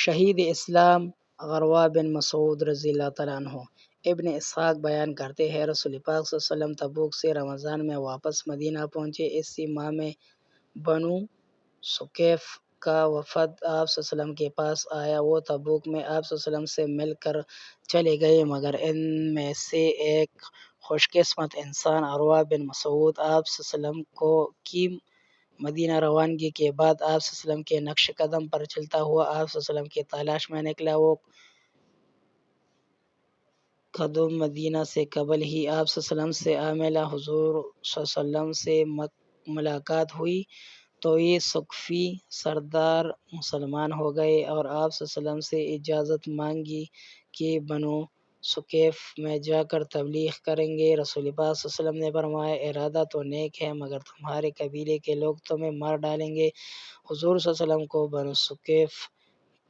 شہید اسلام غروا بن مسعود رضی اللہ تعالیٰ عنہ۔ ابن اسحاق بیان کرتے ہیں رسول پاک صلی اللہ علیہ وسلم تبوک سے رمضان میں واپس مدینہ پہنچے۔ اسی ماہ میں بنو ثقیف کا وفد آپ صلی اللہ علیہ وسلم کے پاس آیا۔ وہ تبوک میں آپ صلی اللہ علیہ وسلم سے مل کر چلے گئے، مگر ان میں سے ایک خوش قسمت انسان عروہ بن مسعود آپ صلی اللہ علیہ وسلم کی مدینہ روانگی کے بعد آپ صلی اللہ علیہ وسلم کے نقش قدم پر چلتا ہوا آپ صلی اللہ علیہ وسلم کی تلاش میں نکلا۔ وہ قدم مدینہ سے قبل ہی آپ صلی اللہ علیہ وسلم سے ملا۔ حضور صلی اللہ علیہ وسلم سے ملاقات ہوئی تو یہ ثقفی سردار مسلمان ہو گئے اور آپ صلی اللہ علیہ وسلم سے اجازت مانگی کہ بنو ثقیف میں جا کر تبلیغ کریں گے۔ رسول پاک صلی اللہ علیہ وسلم نے فرمایا، ارادہ تو نیک ہے مگر تمہارے قبیلے کے لوگ تمہیں مار ڈالیں گے۔ حضور صلی اللہ علیہ وسلم کو بنو ثقیف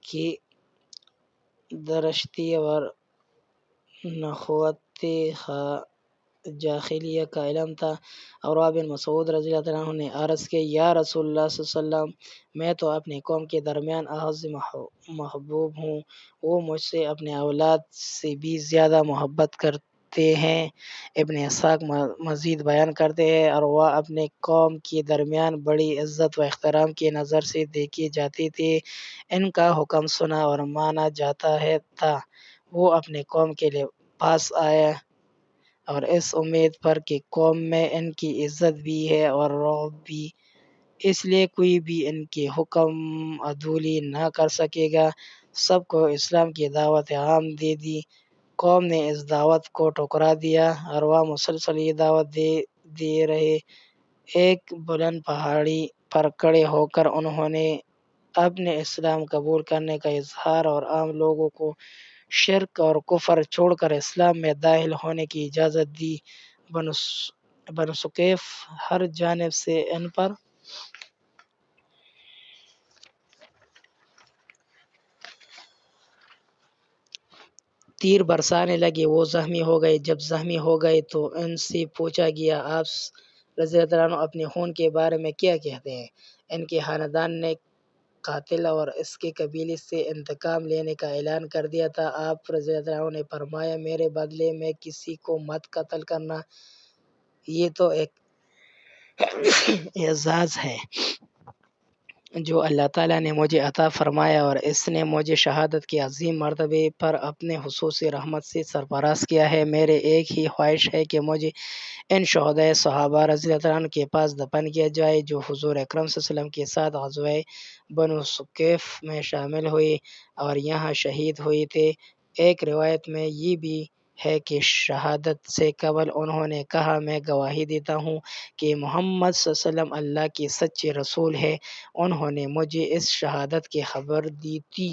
کی درشتی اور نخوت جاہلیہ کا علم تھا۔ عروہ بن مسعود رضی اللہ عنہ نے عرض کیا، یا رسول اللہ صلی اللہ علیہ وسلم، میں تو اپنی قوم کے درمیان اعز محبوب ہوں، وہ مجھ سے اپنے اولاد سے بھی زیادہ محبت کرتے ہیں۔ ابن اسحاق مزید بیان کرتے ہیں، عروہ اپنے قوم کے درمیان بڑی عزت و احترام کی نظر سے دیکھے جاتے تھے، ان کا حکم سنا اور مانا جاتا تھا۔ وہ اپنے قوم کے پاس آئے اور اس امید پر کہ قوم میں ان کی عزت بھی ہے اور رعب بھی، اس لیے کوئی بھی ان کے حکم عدولی نہ کر سکے گا۔ سب کو اسلام کی دعوت عام دے دی۔ قوم نے اس دعوت کو ٹھکرا دیا۔ عروہ مسلسل یہ دعوت دے رہے۔ ایک بلند پہاڑی پر کھڑے ہو کر انہوں نے اپنے اسلام قبول کرنے کا اظہار اور عام لوگوں کو شرک اور کفر چھوڑ کر اسلام میں داخل ہونے کی اجازت دی۔ بنو ثقیف ہر جانب سے ان پر تیر برسانے لگے، وہ زخمی ہو گئے۔ جب زخمی ہو گئے تو ان سے پوچھا گیا، آپ رضی اللہ عنہ اپنے خون کے بارے میں کیا کہتے ہیں؟ ان کے خاندان نے قاتل اور اس کے قبیلے سے انتقام لینے کا اعلان کر دیا تھا۔ آپ رضی اللہ عنہ نے فرمایا، میرے بدلے میں کسی کو مت قتل کرنا، یہ تو ایک اعزاز ہے جو اللہ تعالیٰ نے مجھے عطا فرمایا اور اس نے مجھے شہادت کے عظیم مرتبے پر اپنے خصوصی رحمت سے سرفراز کیا ہے۔ میرے ایک ہی خواہش ہے کہ مجھے ان شہدائے صحابہ رضی اللہ عنہ کے پاس دفن کیا جائے جو حضور اکرم صلی اللہ علیہ وسلم کے ساتھ غزوہ بنو ثقیف میں شامل ہوئے اور یہاں شہید ہوئے تھے۔ ایک روایت میں یہ بھی ہے کہ شہادت سے قبل انہوں نے کہا، میں گواہی دیتا ہوں کہ محمد صلی اللہ علیہ وسلم اللہ کے سچے رسول ہے۔ انہوں نے مجھے اس شہادت کی خبر دی تھی۔